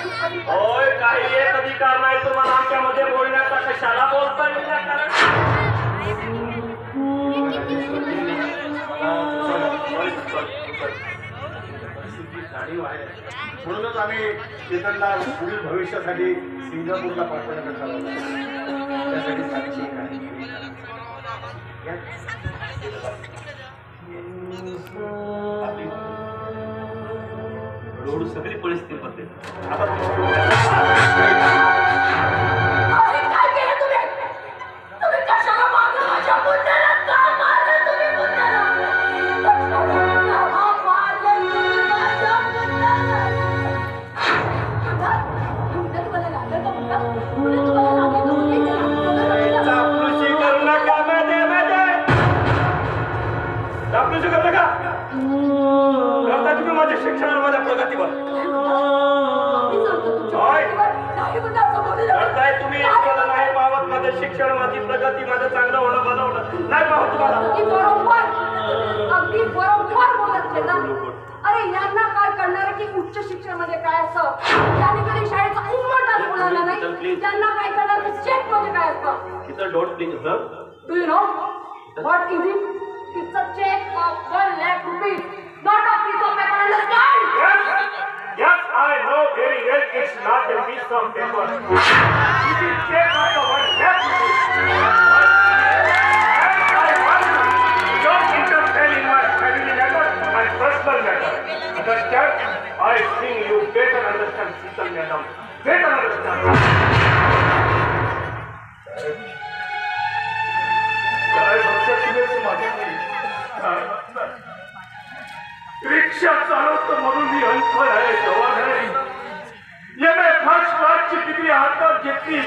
होय, काही एक अधिकार नाही तुम्हाला आमच्यामध्ये बोलण्याचा. कशाला बोलता विनाकारण? म्हणूनच आम्ही चेतनला पुढील भविष्यासाठी सिंगापूरला पाठवण्याचं ठरवलं. त्यासाठी साक्षी रोड सगळी परिस्थिती मध्ये आता शिक्षण माझी प्रगती माझं चांगलं होणं बनवलं नाही पाहत तुम्हाला. अगदी बरोबर बोलत ना. अरे यांना काय कळणार की उच्च शिक्षण मध्ये काय असतं. त्यांनी कधी शाळेचा उंबरठाच बोलायला नाही. त्यांना काय कळणार की चेक मध्ये काय असतं. इथं don't please sir. Do you know what is it? It's a cheque of 1 lakh rupees, not a piece of paper. Understand? Yes, I know very well. It's not a piece of paper. It is check of the 1 lakh rupees. Don't interfere in my family matter, my personal matter. Understand? I think you better understand, Sital madam. Better understand. रिक्षा चालवतो म्हणून मी अंतर आहे, जवान आहे. First क्लासची degree हातात घेतली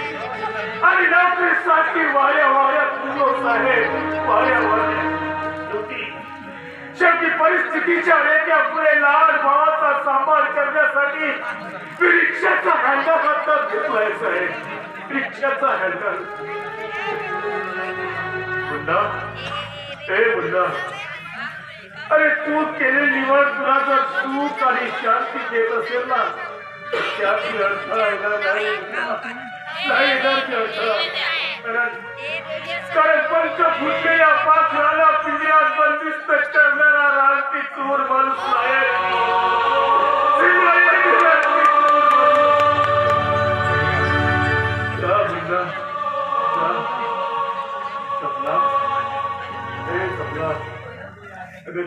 आणि नोकरीसाठी वाऱ्या वाऱ्यात साहेब वाऱ्या शेवटी परिस्थितीच्या रेट्या पुढे लहान भावाचा सांभाळ करण्यासाठी मी रिक्षाचा हँडल हातात घेतलाय साहेब. रिक्षाचा हँडल. मुन्ना, हे मुन्ना, अरे तू केलेली निवड तुला जर सुख आणि शांती देत असेल ना, त्याची अडथळा येणार नाही येणार की अडथळा. कारण पंचभूतेया पाखराला पिंजऱ्यात बंदिस्त करणारा रानटी चोर माणूस आहे.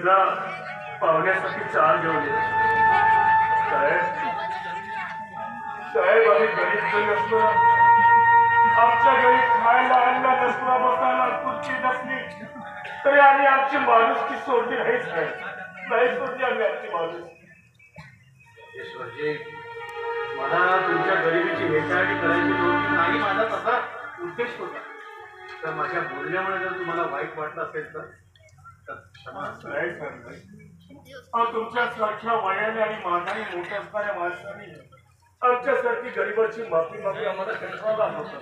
जा पाहुण्यासाठी चहा घेऊन ये. साहेब आम्ही गरीब जरी असलो, आमच्या घरी खायला अन्न नसला, बसायला खुर्ची नसली तरी आम्ही आमची माणुसकी सोडली नाहीच नाही सोडली आम्ही आमची माणुसकी. ईश्वरजी, मला तुमच्या गरिबीची हेटाळणी करायची नव्हती, नाही माझा तसा उद्देश होता. तर माझ्या बोलण्यामुळे जर तुम्हाला वाईट वाटलं असेल तर तुमच्या सारख्या वयाने आणि मानाने मोठ्या असणाऱ्या माणसाने आमच्यासारखी गरिबाची माफी मागली आम्हाला कंटाळा होता.